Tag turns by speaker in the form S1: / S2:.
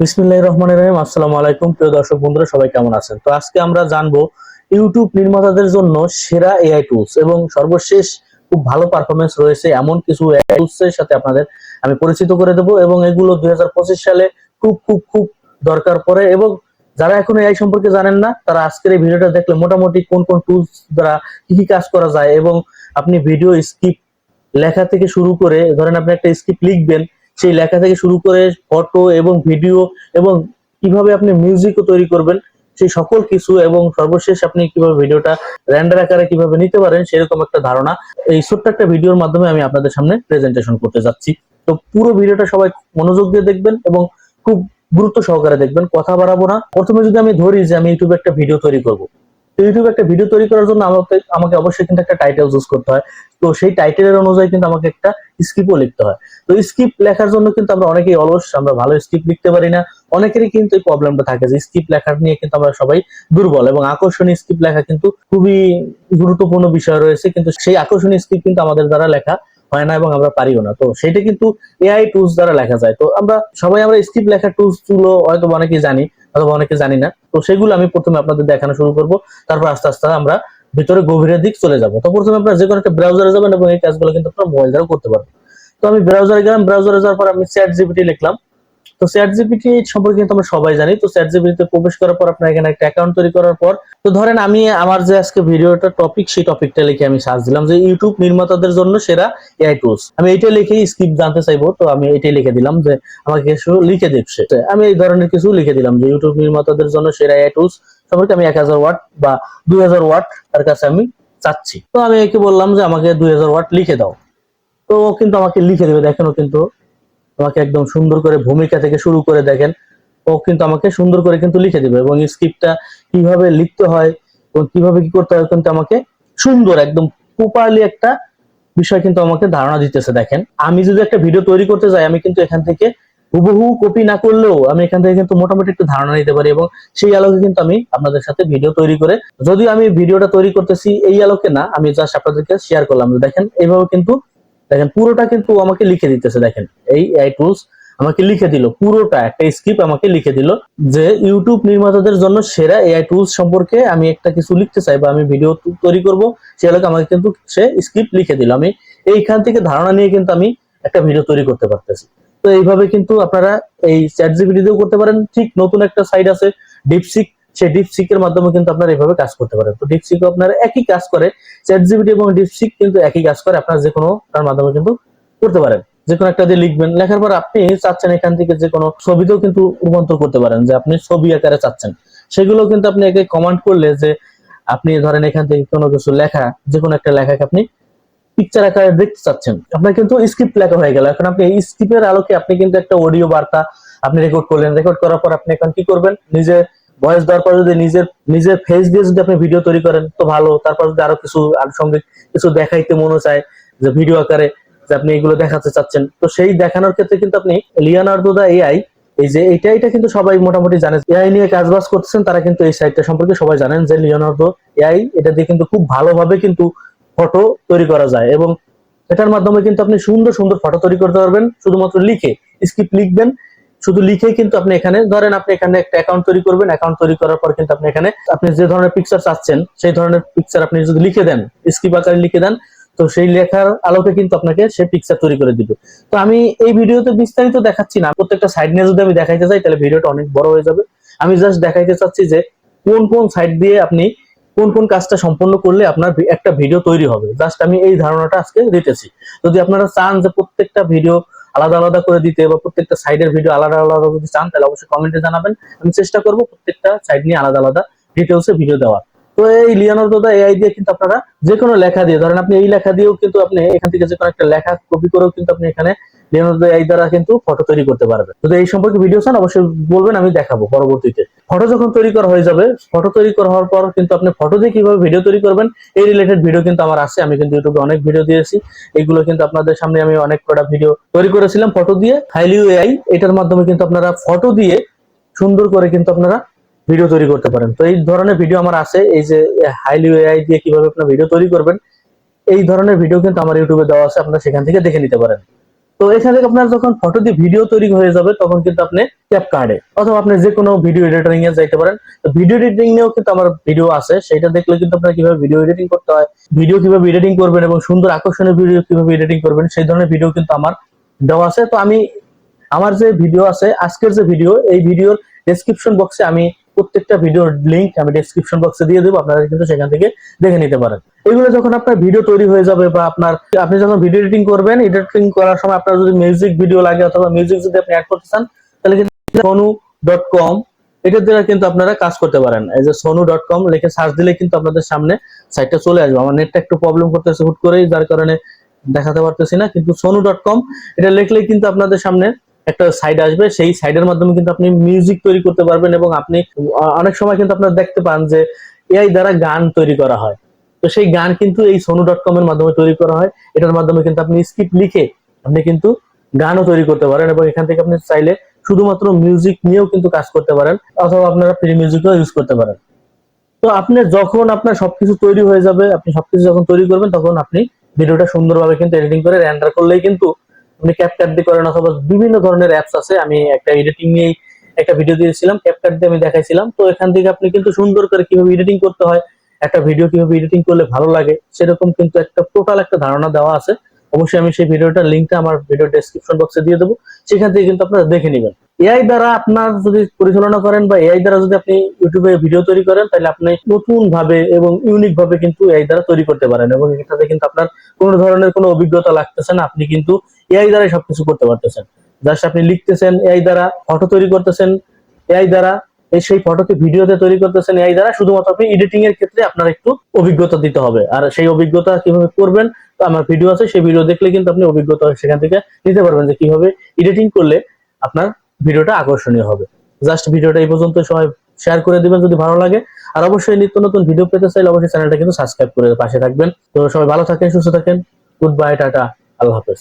S1: বিসমিল্লাহির রহমানির রহিম। আসসালামু আলাইকুম প্রিয় দর্শক বন্ধুরা, সবাই কেমন আছেন? তো আজকে আমরা জানবো ইউটিউব নির্মাতাদের জন্য সেরা এআই টুলস এবং সর্বশেষ খুব ভালো পারফরমেন্স রয়েছে এমন কিছু এআই টুলস এর সাথে আপনাদের আমি পরিচিত করে দেব এবং এগুলো 2025 সালে খুব খুব খুব দরকার পড়ে। এবং যারা এখন এআই সম্পর্কে জানেন না, তারা আজকের এই ভিডিওটা দেখলে মোটামুটি কোন কোন টুলস দ্বারা কি কি কাজ করা যায় এবং আপনি ভিডিও স্ক্রিপ্ট লেখা থেকে শুরু করে, ধরেন আপনি একটা স্ক্রিপ্ট লিখবেন, সেই লেখা থেকে শুরু করে ফটো এবং ভিডিও এবং কিভাবে আপনি মিউজিকও তৈরি করবেন, সেই সকল কিছু এবং সর্বশেষ আপনি কিভাবে ভিডিওটা রেন্ডার আকারে কিভাবে নিতে পারেন সেরকম একটা ধারণা এই ছোট্ট একটা ভিডিওর মাধ্যমে আমি আপনাদের সামনে প্রেজেন্টেশন করতে যাচ্ছি। তো পুরো ভিডিওটা সবাই মনোযোগ দিয়ে দেখবেন এবং খুব গুরুত্ব সহকারে দেখবেন, কথা বাড়াবো না। প্রথমে যদি আমি ধরি যে আমি ইউটিউবে একটা ভিডিও তৈরি করব, তো ইউটিউবে একটা ভিডিও তৈরি করার জন্য আমাকে আমাকে অবশ্যই কিন্তু একটা টাইটেল চুজ করতে হয়। তো সেই টাইটেলের অনুযায়ী কিন্তু আমাকে একটা স্ক্রিপ্টও লিখতে হয়। তো স্ক্রিপ্ট লেখার জন্য কিন্তু আমরা অনেকেই অলস, আমরা ভালো স্ক্রিপ্ট লিখতে পারি না। অনেকেরই কিন্তু এই প্রবলেমটা থাকে যে স্ক্রিপ্ট লেখার নিয়ে কিন্তু আমরা সবাই দুর্বল, এবং আকর্ষণীয় স্ক্রিপ্ট লেখা কিন্তু খুবই গুরুত্বপূর্ণ বিষয় রয়েছে, কিন্তু সেই আকর্ষণীয় স্ক্রিপ্ট কিন্তু আমাদের দ্বারা লেখা হয় না এবং আমরা পারিও না। তো সেটা কিন্তু এআই টুলস দ্বারা লেখা যায়। তো আমরা সবাই স্ক্রিপ্ট লেখার টুলস গুলো হয়তো অনেকেই জানি অথবা অনেকে জানি না। তো সেগুলো আমি প্রথমে আপনাদের দেখানো শুরু করব, তারপর আস্তে আস্তে আমরা ভিতরে গভীরের দিক চলে যাব। তো প্রথমে আপনারা যে কোনো একটা ব্রাউজারে যাবেন এবং এই কাজগুলো কিন্তু আপনারা মোবাইল দ্বারা করতে পারবেন। তো আমি ব্রাউজারে গেলাম, ব্রাউজারে যাওয়ার পর আমি চ্যাট জিপিটি লিখলাম। তো চ্যাট জিপিটি সম্পর্কে কিন্তু আমরা সবাই জানি। তো চ্যাট জিপিটিতে প্রবেশ করার পর আপনার এখানে একটা অ্যাকাউন্ট তৈরি করার পর, তো ধরেন আমি আমার যে আজকে ভিডিওটা টপিক, সেই টপিকটা লিখে আমি সার্চ দিলাম যে ইউটিউব নির্মাতাদের জন্য সেরা এআই টুলস। আমি এইটা লিখেই স্ক্রিপ্ট জানতে চাইবো, তো আমি এটাই লিখে দিলাম যে আমাকে কিছু লিখে দিচ্ছে। আমি এই ধরনের কিছু লিখে দিলাম যে ইউটিউব নির্মাতাদের জন্য সেরা এআই টুলস সম্পর্কে আমি 1000 ওয়াট বা 2000 ওয়াট তার কাছে আমি চাচ্ছি। তো আমি একে বললাম যে আমাকে 2000 ওয়াট লিখে দাও। তো ও কিন্তু আমাকে লিখে দেবে, দেখেন ও কিন্তু আমাকে একদম সুন্দর করে ভূমিকা থেকে শুরু করে দেখেন ও কিন্তু আমাকে সুন্দর করে কিন্তু লিখে দিবে, এবং স্ক্রিপ্টটা কিভাবে লিখতে হয় এবং কিভাবে কি করতে হয় কিন্তু আমাকে সুন্দর একদম প্রপারলি একটা বিষয় কিন্তু আমাকে ধারণা দিতেছে। দেখেন আমি যদি একটা ভিডিও তৈরি করতে যাই, আমি কিন্তু এখান থেকে হুবহু কপি না করলেও আমি এখান থেকে কিন্তু মোটামুটি একটু ধারণা নিতে পারি, এবং সেই আলোকে কিন্তু আমি আপনাদের সাথে ভিডিও তৈরি করে, যদিও আমি ভিডিওটা তৈরি করতেছি এই আলোকে না, আমি জাস্ট আপনাদেরকে শেয়ার করলাম। দেখেন এইভাবে কিন্তু দেখেন পুরোটা কিন্তু আমাকে লিখে দিতেছে। দেখেন এই এআই টুলস আমাকে লিখে দিল পুরোটা, একটা স্ক্রিপ্ট আমাকে লিখে দিল যে ইউটিউব নির্মাতাদের জন্য সেরা এআই টুলস সম্পর্কে আমি একটা কিছু লিখতে চাই বা আমি ভিডিও তৈরি করব, সে লোক আমাকে কিন্তু সে স্ক্রিপ্ট লিখে দিল। আমি এইখান থেকে ধারণা নিয়ে কিন্তু আমি একটা ভিডিও তৈরি করতে পারতেছি। তো এইভাবে কিন্তু আপনারা এই চ্যাট জিপিটি দিয়েও করতে পারেন। ঠিক নতুন একটা সাইট আছে ডিপসিক, সেই ডিপসিক এর মাধ্যমে কিন্তু আপনারা এইভাবে কাজ করতে পারেন। তো ডিপসিকও আপনারা একই কাজ করে, চ্যাট জিপিটি এবং ডিপসিক কিন্তু একই কাজ করে, আপনারা যে কোনো তার মাধ্যমে কিন্তু করতে পারেন। যে কোনো একটা দিয়ে লিখবেন, লেখার পর আপনি চাচ্ছেন এখান থেকে যে কোনো ছবিতেও কিন্তু রূপান্তর করতে পারেন, যে আপনি ছবি আকারে চাচ্ছেন সেগুলো কিন্তু আপনি একে কমান্ড করলে, যে আপনি ধরেন এখান থেকে কোনো কিছু লেখা, যে কোনো একটা লেখাকে আপনি পিকচার আকারে দেখতে চাচ্ছেন, আপনার কিন্তু স্ক্রিপ্ট লেখা হয়ে গেল। এখন আপনি এই স্ক্রিপ্টের আলোকে আপনি কিন্তু একটা অডিও বার্তা আপনি রেকর্ড করলেন, রেকর্ড করার পর আপনি এখন কি করবেন, নিজে ভয়েস দেওয়ার পর যদি নিজের নিজের ফেস দিয়ে যদি আপনি ভিডিও তৈরি করেন তো ভালো। তারপর যদি আরো কিছু আনুষঙ্গিক কিছু দেখাইতে মনে চায় যে ভিডিও আকারে যে আপনি এগুলো দেখাতে চাচ্ছেন, তো সেই দেখানোর ক্ষেত্রে কিন্তু আপনি লিওনার্দো দা এআই, এই যে এটা কিন্তু সবাই মোটামুটি জানে, এআই নিয়ে কাজবাজ করতেছেন তারা কিন্তু এই সাইটটা সম্পর্কে সবাই জানেন যে লিওনার্দো এআই, এটা দিয়ে কিন্তু খুব ভালোভাবে কিন্তু ফটো তৈরি করা যায়, এবং এটার মাধ্যমে কিন্তু আপনি সুন্দর সুন্দর ফটো তৈরি করতে পারবেন শুধুমাত্র লিখে। স্ক্রিপ্ট লিখবেন, শুধু লিখেই কিন্তু আপনি এখানে ধরেন আপনি এখানে একটা অ্যাকাউন্ট তৈরি করবেন, অ্যাকাউন্ট তৈরি করার পর কিন্তু আপনি এখানে আপনি যে ধরনের পিকচার চাচ্ছেন সেই ধরনের পিকচার আপনি যদি লিখে দেন, স্ক্রিপ্ট আকারে লিখে দেন, তো সেই লেখার আলোকে কিন্তু আপনাকে সেই পিকচার তৈরি করে দিবে। তো আমি এই ভিডিওতে বিস্তারিত দেখাচ্ছি না, প্রত্যেকটা সাইড নিয়ে যদি আমি দেখাইতে চাই তাহলে ভিডিওটা অনেক বড় হয়ে যাবে। আমি জাস্ট দেখাইতে চাচ্ছি যে কোন কোন সাইড দিয়ে আপনি কোন কোন কাজটা সম্পন্ন করলে আপনার একটা ভিডিও তৈরি হবে, জাস্ট আমি এই ধারণাটা আজকে দিতেছি। যদি আপনারা চান যে প্রত্যেকটা ভিডিও আলাদা আলাদা করে দিতে বা প্রত্যেকটা সাইডের ভিডিও আলাদা আলাদা যদি চান, তাহলে অবশ্যই কমেন্টে জানাবেন, আমি চেষ্টা করব প্রত্যেকটা সাইড নিয়ে আলাদা আলাদা ডিটেলসে ভিডিও দেওয়ার। তো এই লিওনার্দো দা এআই দিয়ে কিন্তু আপনারা যে কোনো লেখা দিয়ে, ধরেন আপনি এই লেখা দিয়েও কিন্তু আপনি এখান থেকে যে কোনো একটা লেখা কপি করেও কিন্তু আপনি এখানে লিওনার্দো এআই দ্বারা কিন্তু ফটো তৈরি করতে পারবেন। যদি এই সম্পর্কে ভিডিও চান অবশ্যই বলবেন, আমি দেখাবো পরবর্তীতে। ফটো যখন তৈরি করা হয়ে যাবে, ফটো তৈরি করা হওয়ার পর কিন্তু আপনি ফটো দিয়ে কিভাবে ভিডিও তৈরি করবেন এই রিলেটেড ভিডিও কিন্তু আমার আছে, আমি কিন্তু ইউটিউবে অনেক ভিডিও দিয়েছি। এইগুলো কিন্তু আপনাদের সামনে আমি অনেক কটা ভিডিও তৈরি করেছিলাম ফটো দিয়ে। হাইলিউ এআই এটার মাধ্যমে কিন্তু আপনারা ফটো দিয়ে সুন্দর করে কিন্তু আপনারা ভিডিও তৈরি করতে পারেন। তো এই ধরনের ভিডিও আমার আছে, এই যে হাইলিউ এআই দিয়ে কিভাবে আপনারা ভিডিও তৈরি করবেন এই ধরনের ভিডিও কিন্তু আমার ইউটিউবে দেওয়া আছে, আপনারা সেখান থেকে দেখে নিতে পারেন। তো এখান থেকে আপনার যখন ফটো দিয়ে ভিডিও তৈরি হয়ে যাবে তখন কিন্তু আপনি ক্যাপকার্ডে অথবা আপনি যে কোনো ভিডিও এডিটরিং এ যাইতে পারেন। তো ভিডিও এডিটিং নিয়েও কিন্তু আমার ভিডিও আছে, সেটা দেখলে কিন্তু আপনারা কিভাবে ভিডিও এডিটিং করতে হয়, ভিডিও কিভাবে এডিটিং করবেন এবং সুন্দর আকর্ষণীয় ভিডিও কিভাবে এডিটিং করবেন সেই ধরনের ভিডিও কিন্তু আমার দেওয়া আছে। তো আমি আমার যে ভিডিও আছে আজকের যে ভিডিও, এই ভিডিওর ডেসক্রিপশন বক্সে আমি প্রত্যেকটা ভিডিওর লিংক আমি ডেসক্রিপশন বক্সে দিয়ে দেবো, আপনারা কিন্তু সেখান থেকে দেখে নিতে পারেন। এগুলো যখন আপনার ভিডিও তৈরি হয়ে যাবে বা আপনি যখন ভিডিও এডিটিং করবেন, এডিটিং করার সময় আপনার যদি মিউজিক ভিডিও লাগে অথবা মিউজিক যদি আপনি অ্যাড করতে চান তাহলে কিন্তু sonu.com এটার দ্বারা কিন্তু আপনারা কাজ করতে পারেন। এই যে sonu.com লিখে সার্চ দিলে কিন্তু আপনাদের সামনে সাইটটা চলে আসবে। আমার নেটটা একটু প্রবলেম করতেছে হুট করেই, যার কারণে দেখাতে পারতেছি না, কিন্তু sonu.com এটা লিখলেই কিন্তু আপনাদের সামনে একটা সাইট আসবে। সেই সাইটের মাধ্যমে কিন্তু আপনি মিউজিক তৈরি করতে পারবেন এবং আপনি অনেক সময় কিন্তু আপনারা দেখতে পান যে এআই দ্বারা গান তৈরি করা হয়। তো সেই গান কিন্তু এই sonu.com এর মাধ্যমে তৈরি করা হয়। এটার মাধ্যমে কিন্তু আপনি স্ক্রিপ্ট লিখে আপনি কিন্তু গানও তৈরি করতে পারেন এবং এখান থেকে আপনি চাইলে শুধুমাত্র মিউজিক নিয়েও কিন্তু কাজ করতে পারেন অথবা আপনারা ফ্রি মিউজিকও ইউজ করতে পারেন। তো আপনি যখন আপনার সবকিছু তৈরি হয়ে যাবে, আপনি সবকিছু যখন তৈরি করবেন তখন আপনি ভিডিওটা সুন্দরভাবে কিন্তু এডিটিং করে রেন্ডার করলেই কিন্তু আপনি ক্যাপকাট দিয়ে করেন অথবা বিভিন্ন ধরনের অ্যাপস আছে। আমি একটা এডিটিং নিয়ে একটা ভিডিও দিয়েছিলাম, ক্যাপকাট দিয়ে আমি দেখাইছিলাম। তো এখান থেকে আপনি কিন্তু সুন্দর করে কিভাবে এডিটিং করতে হয়, একটা ভিডিও কিভাবে এডিটিং করলে ভালো লাগে সেরকম কিন্তু একটা টোটাল একটা ধারণা দেওয়া আছে। অবশ্যই আমি সেই ভিডিওটার লিঙ্কটা আমার ভিডিও ডেসক্রিপশন বক্সে দিয়ে দেবো, সেখান থেকে কিন্তু আপনারা দেখে নেবেন। এআই দ্বারা আপনার যদি পরিচালনা করেন বা এআই দ্বারা যদি আপনি ইউটিউবে ভিডিও তৈরি করেন তাহলে আপনি নতুন ভাবে এবং ইউনিক ভাবে কিন্তু এআই দ্বারা তৈরি করতে পারেন এবং এটাতে কিন্তু আপনার কোনো ধরনের কোনো অভিজ্ঞতা লাগতেছে না, আপনি কিন্তু এআই দ্বারাই সবকিছু করতে পারতেছেন। জাস্ট আপনি লিখতেছেন এআই দ্বারা, ফটো তৈরি করতেছেন এআই দ্বারা, সেই ফটোকে ভিডিওতে তৈরি করতেছেন এআই দ্বারা। শুধুমাত্র আপনি এডিটিং এর ক্ষেত্রে আপনার একটু অভিজ্ঞতা দিতে হবে, আর সেই অভিজ্ঞতা কিভাবে করবেন তো আমার ভিডিও আছে, সেই ভিডিও দেখলে কিন্তু আপনি অভিজ্ঞতা সেখান থেকে নিতে পারবেন যে কিভাবে এডিটিং করলে আপনার ভিডিওটা আকর্ষণীয় হবে। জাস্ট ভিডিওটা এই পর্যন্ত, সবাই শেয়ার করে দিবেন যদি ভালো লাগে। আর অবশ্যই নিত্য নতুন ভিডিও পেতে চাইলে অবশ্যই চ্যানেলটা কিন্তু সাবস্ক্রাইব করে পাশে থাকবেন। তো সবাই ভালো থাকেন, সুস্থ থাকেন। গুড বাই, টাটা, আল্লাহ হাফেজ।